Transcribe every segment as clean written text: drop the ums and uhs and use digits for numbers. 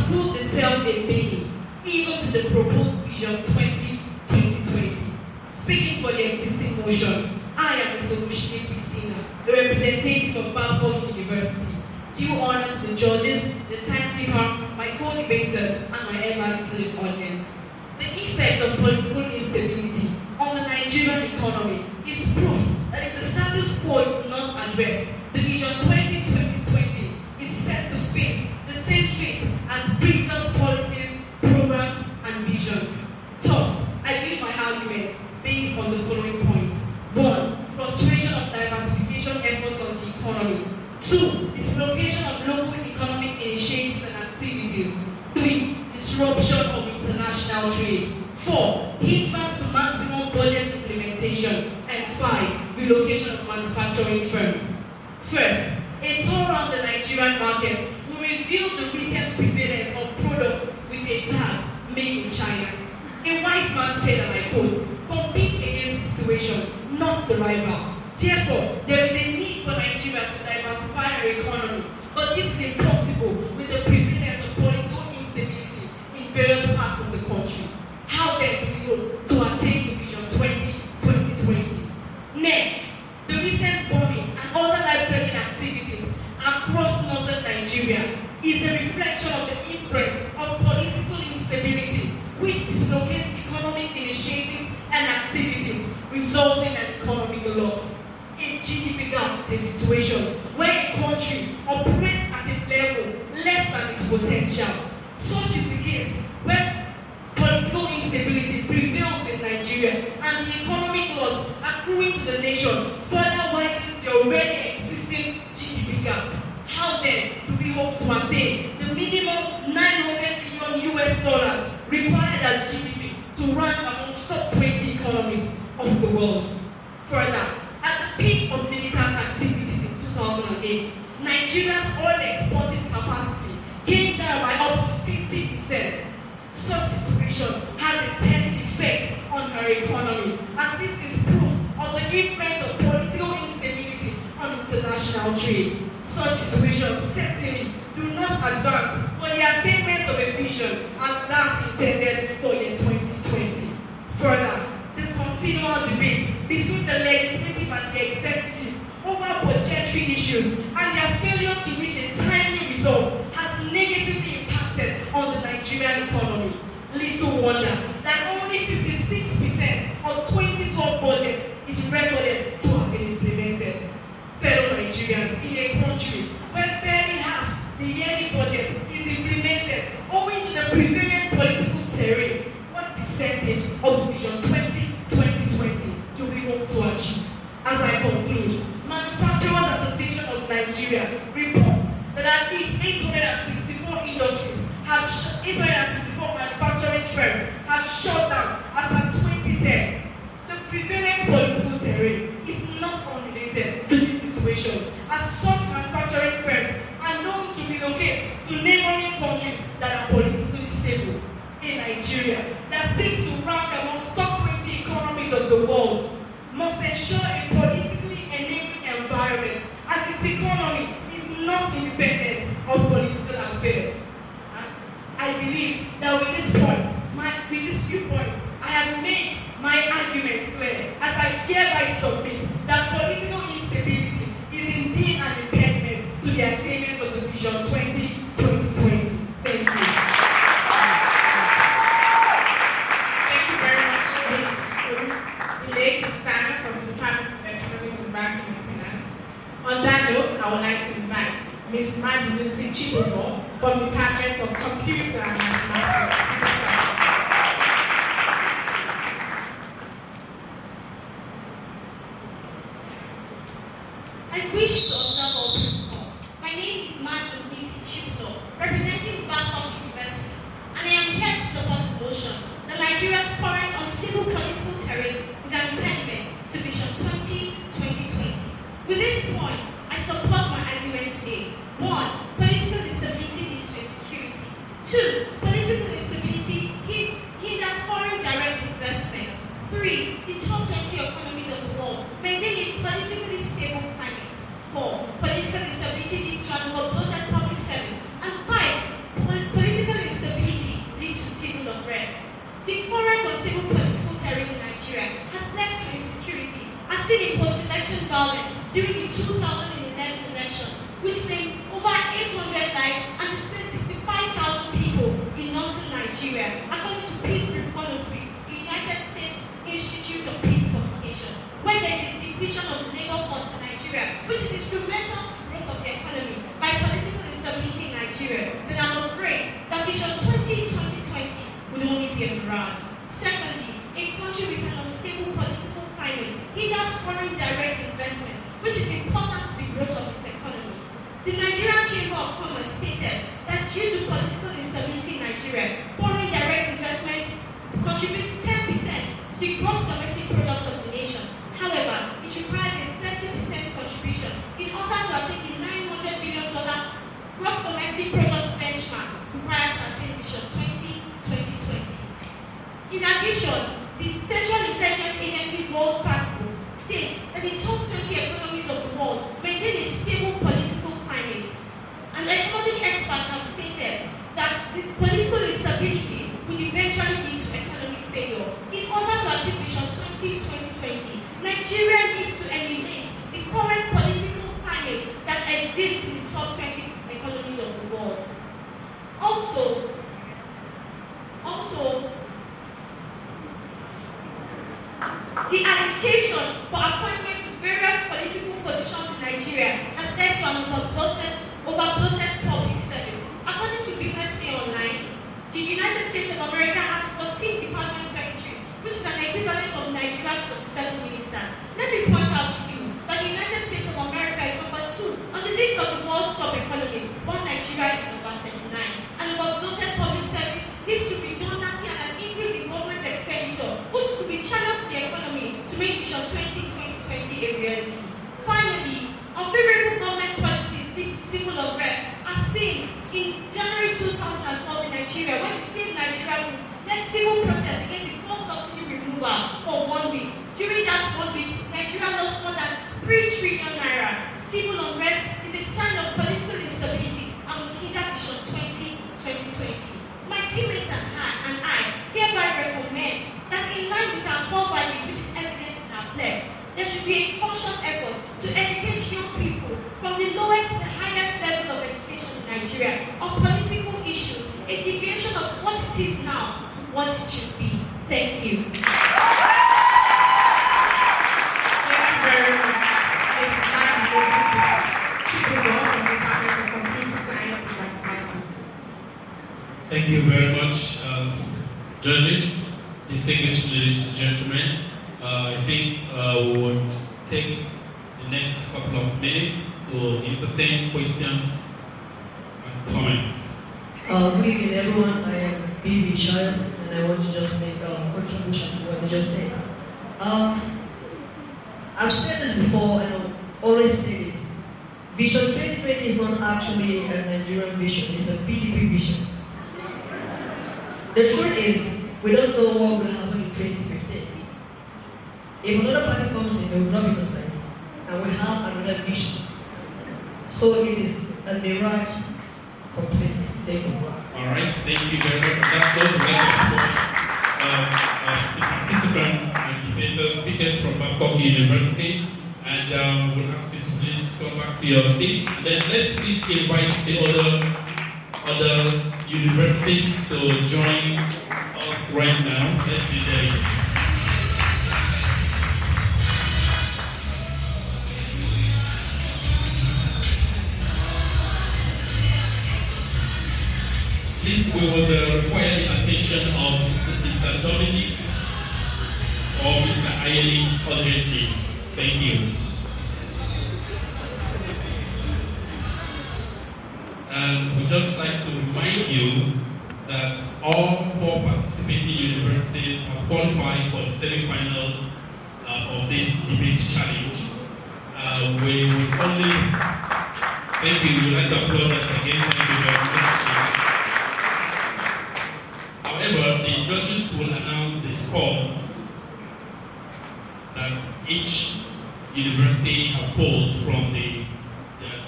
who detailed a name, even to the proposed Vision 2020. Speaking for the existing motion, I am Ms. Oshogbe Christina, the representative of Babcock University. Due honor to the judges, the timekeeper, my co-debaters, and my ever-listening audience. The effect of political instability on the Nigerian economy is proof that if the status quo is not addressed, the Vision 2020 is set to face the same fate as previous policies, programs, and visions. Thus, I build my argument based on the following points. 1. Frustration of diversification efforts on the economy. 2. Dislocation of local economic initiatives and activities. 3. Disruption of international trade. 4. Hindrance to maximum budget implementation. And 5. Relocation of manufacturing firms. First, a tour around the Nigerian market will reveal the recent prevalence of products with a tag made in China. A wise man said, and I quote, "Compete against the situation, not the rival." Therefore, there is a need for Nigeria to diversify her economy, but this is impossible with the prevalence of political instability in various parts of the country. How then do we hope to attain the Vision 2020? Next, the recent bombing and other life-threatening activities across northern Nigeria is a reflection of the influence of political instability, which dislocates economic initiatives and activities, resulting in economic loss. A GDP gap is a situation where a country operates at a level less than its potential. Such is the case where political instability prevails in Nigeria and the economic loss accruing to the nation further widens the already existing GDP gap. How then do we hope to attain the minimum $900 billion required as GDP to rank amongst top 20 economies of the world? Further, at the peak of militant activities in 2008, Nigeria's oil exporting capacity came down by up to 50%. Such situation has a telling effect on her economy, as this is proof of the influence of political instability on international trade. Such situations certainly do not advance for the attainment of a vision as that intended for year 2020. Further, the continual debate between the legislative and the executive over budgetary issues and their failure to reach a timely result has negatively impacted on the Nigerian economy. Little wonder that only 56% of 2012 budget is recorded to have been implemented. Fellow Nigerians, in a country where barely half the yearly budget is implemented owing to the prevalent political terrain, what percentage of the Vision 2020 do we hope to achieve? As I conclude, Manufacturers Association of Nigeria reports that at least 864 industries have 864 manufacturing firms have shut down as of 2010. The prevalent political terrain is not unrelated to this situation, as such manufacturing firms are known to relocate to neighboring countries that are politically stable. In Nigeria, that seeks to rank amongst top 20 economies of the world, must ensure a politically enabling environment, as its economy is not independent of political affairs. I believe that with this viewpoint, I have made my argument clear, as I hereby submit that political instability is indeed an impediment to the attainment of the Vision 2020. Thank you. Thank you very much, Ms. Christina from the Department of Economics and Banking and Finance. On that note, I would like to invite Ms. Madhumisi Chibuzo from the Department of Computer and Mathematics. I wish to observe our protocol. My name is Madhumisi Chibuzo, representing Babcock University, and I am here to support the motion that Nigeria's current unstable political terrain is an impediment to Vision 2020. With this point, I support my argument today. 1. Political instability leads to insecurity. 2. Political instability hinders foreign direct investment. 3. The top 20 economies of the world maintain a politically stable climate. 4. Political instability leads to an overbloated public service. And 5. Political Vision 2020 would only be a mirage. Secondly, a country with an unstable political climate hinders foreign direct investment, which is important to the growth of its economy. The Nigerian Chamber of Commerce stated that due to political instability in Nigeria, foreign direct investment contributes 10% to the gross domestic product of the nation. However, it requires a 30% contribution in order to attain the $900 billion gross domestic product benchmark required to attain Vision 2020. In addition, the Central Intelligence Agency World Factbook states that the top 20 economies of the world maintain a stable political climate. And economic experts have stated that the political instability would eventually lead to economic failure. In order to achieve Vision 2020, Nigeria needs to emulate the current political climate that exists in the top 20 economies of the world. Also, the agitation for appointment to various political positions in Nigeria has led to an overbloated public service. According to Business Day Online, the United States of America has 14 department secretaries, which is an equivalent of Nigeria's 47 ministers. Let me point out to you that the United States of America is number 2 on the list of the world's top economies, while Nigeria is number 39. An overbloated public service leads to redundancy and an increase in government expenditure, which could be channeled to the economy to make Vision 2020 a reality. Finally, unfavorable government policies lead to civil unrest, as seen in January 2012 in Nigeria, when the same Nigeria group led civil protests against the fuel subsidy removal for 1 week. During that 1 week, Nigeria lost more than 3 trillion naira. Civil unrest is a sign of political instability and will hinder Vision 2020. My teammates and I hereby recommend that in line with our core values, which is evidenced in our pledge, there should be a conscious effort to educate young people from the lowest to the highest level of education in Nigeria on political issues, a deviation of what it is now to what it should be. Thank you. Thank you very much. It's Chief from the Department of Computer Science and Mathematics. Thank you very much, judges, distinguished ladies and gentlemen. I think we would take the next couple of minutes to entertain questions and comments. Good evening, everyone. I am B.B. Shire, and I want to just make a contribution to what they just said. I've said this before, and I'll always say this. Vision 2020 is not actually a Nigerian vision, it's a PDP vision. The truth is, we don't know what will happen in 2015. If another party comes in, they will drop it aside, and we have another vision. So it is a mirage completely. Thank you. All right, thank you very much. That's those the participants and debaters, speakers from Babcock University, and we'll ask you to please come back to your seats. And then let's please invite the other universities to join us right now. Let's be there. Please, we would require the attention of Mr. Dominic or Mr. Ayeli urgently. Thank you. And we'd just like to remind you that all 4 participating universities have qualified for the semi-finals of this debate challenge. We would only, thank you, we'd like to applaud that again. Thank you very much. However, the judges will announce the scores that each university have pulled from their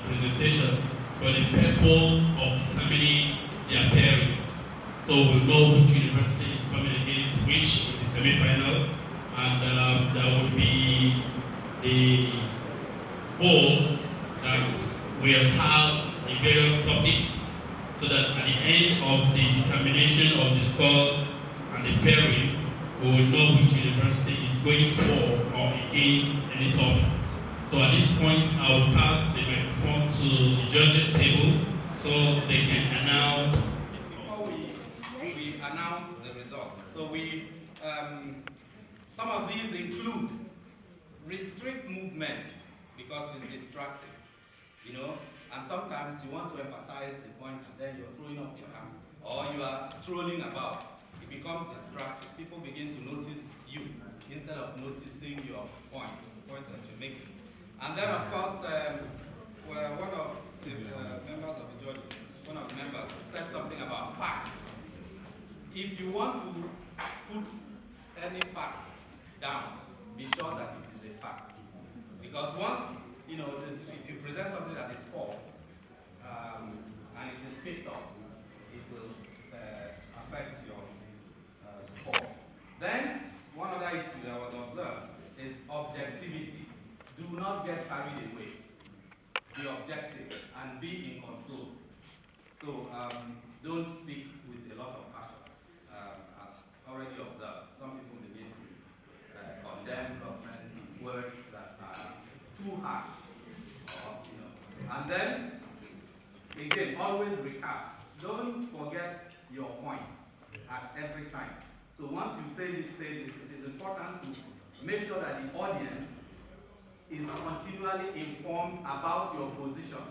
presentation for the purpose of determining their pairings. So we'll know which university is coming against which in the semi-final, and there will be the polls that will have the various topics, so that at the end of the determination of the scores and the pairings, we will know which university is going for or against any topic. So at this point, I will pass the microphone to the judges' table so they can announce. Before we announce the results. So some of these include restrict movements because it's distracting, you know, and sometimes you want to emphasize the point and then you're throwing up your hand or you are strolling about. It becomes distracting. People begin to notice you instead of noticing your points, the points that you're making. And then, of course, one of the members of the judge, one of the members said something about facts. If you want to put any facts down, be sure that it is a fact. Because once, you know, if you present something that is false, and it is picked up, it will affect your score. Then, one other issue that was observed is objectivity. Do not get carried away. Be objective and be in control. So, don't speak with a lot of passion. As already observed, some people begin to condemn government in words that are too harsh. You know. And then, again, always recap. Don't forget your point at every time. So once you say this, it is important to make sure that the audience is continually informed about your position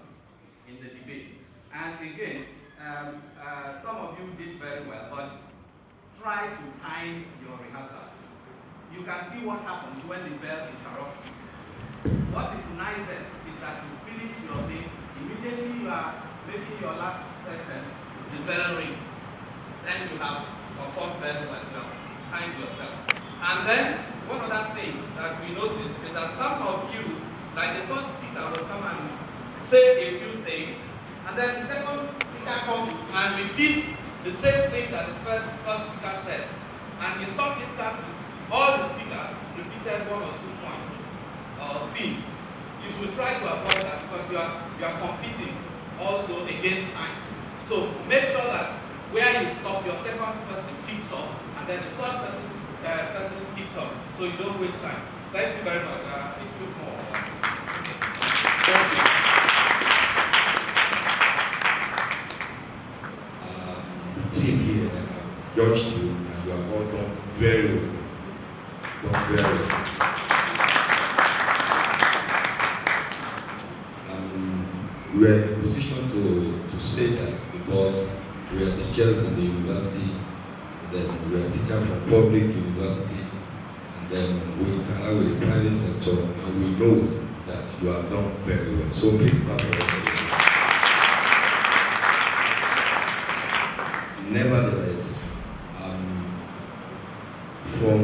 in the debate. And again, some of you did very well, but try to time your rehearsal. You can see what happens when the bell interrupts you. What is nicest is that you finish your thing, immediately you are making your last sentence, the bell rings. Then you have a fourth bell that you have timed yourself. And then, one other thing that we noticed is that some of you, like the first speaker will come and say a few things, and then the second speaker comes and repeats the same things that the first speaker said. And in some instances, all the speakers repeated one or 2 points or themes. You should try to avoid that because you are competing also against time. So make sure that where you stop, your second person picks up, and then the third person picks up, so you don't waste time. Thank you very much. A few more. Thank you. Team here, judged you, and you have all done very well. Done very well. We are in a position to say that because we are teachers in the university, and then we are teachers from public university, and then we interact with the private sector, and we know that you have done very well. So please clap for us. Nevertheless, from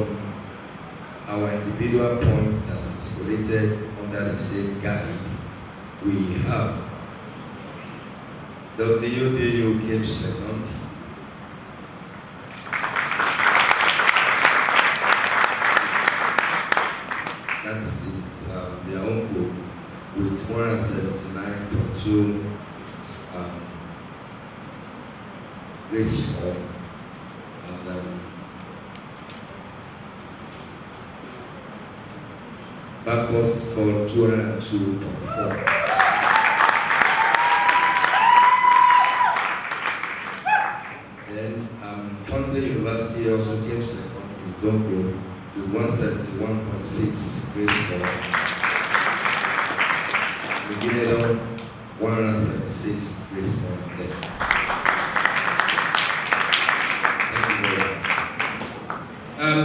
our individual points that is collated under the same guide, we have WDU came second. That is it, their own group with 179.2 grade score, and Babcock scored 202.4. University also came second in its own group with 171.6 grade score. Igbenedion 176 grade score.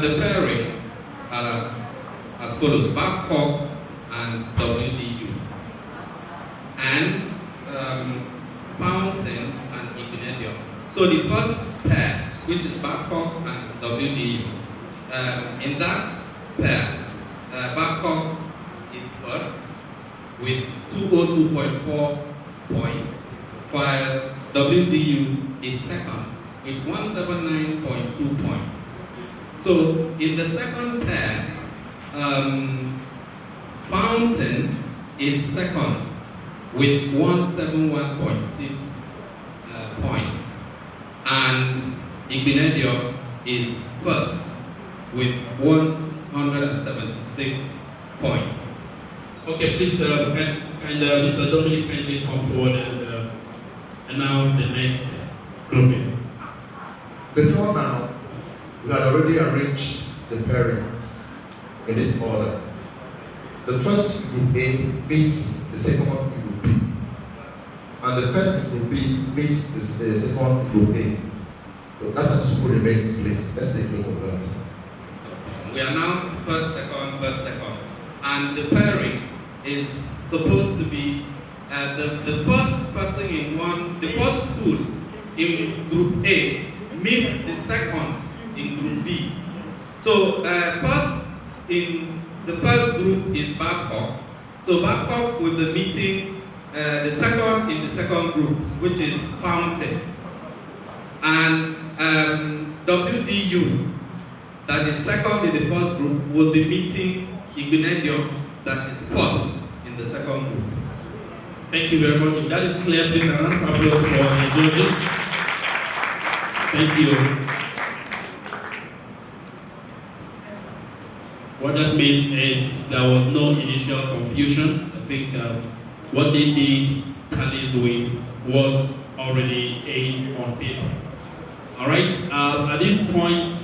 The pairing as follows: Babcock and WDU, and Fountain and Igbenedion. So the first pair, which is Babcock and WDU, in that pair, Babcock is first with 202.4 points, while WDU is second with 179.2 points. So in the second pair, Fountain is second with 171.6 points, and Igbenedion is first with 176 points. Okay, please, can Mr. Dominic kindly come forward and announce the next grouping? Before now, we had already arranged the pairings in this order. The first in Group A meets the second in Group B, and the first in Group B meets the second in Group A. So that's how this will remain in place. Let's take a look at that. We announced first, second, and the pairing is supposed to be the first person in the first school in Group A meets the second in Group B. So first in the first group is Babcock. So Babcock will be meeting the second in the second group, which is Fountain. And WDU, that is second in the first group, will be meeting Igbenedion, that is first in the second group. Thank you very much. If that is clear, please a round of applause for the judges. Thank you. What that means is there was no initial confusion. I think what they did tallies with was already aced on paper. All right. At this point,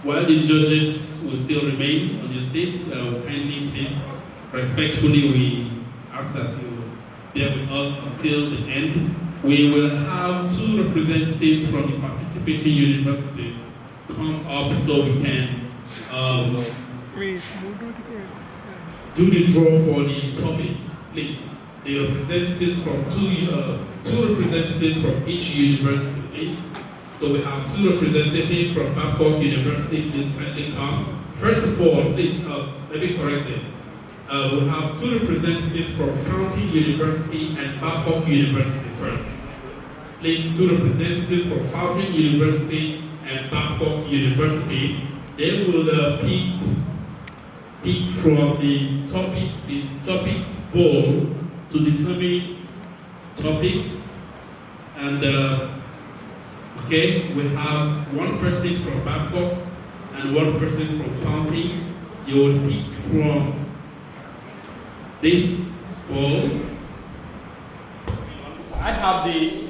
while the judges will still remain on your seats, kindly, please, respectfully, we ask that you bear with us until the end. We will have two representatives from the participating universities come up so we can do the draw for the topics, please. The representatives from two representatives from each university, please. So we have two representatives from Babcock University, please kindly come. First of all, please, let me correct it. We have two representatives from Fountain University and Babcock University first. Please, two representatives from Fountain University and Babcock University. They will pick from the topic bowl to determine topics. And okay, we have one person from Babcock and one person from Fountain. You will pick from this bowl. I have the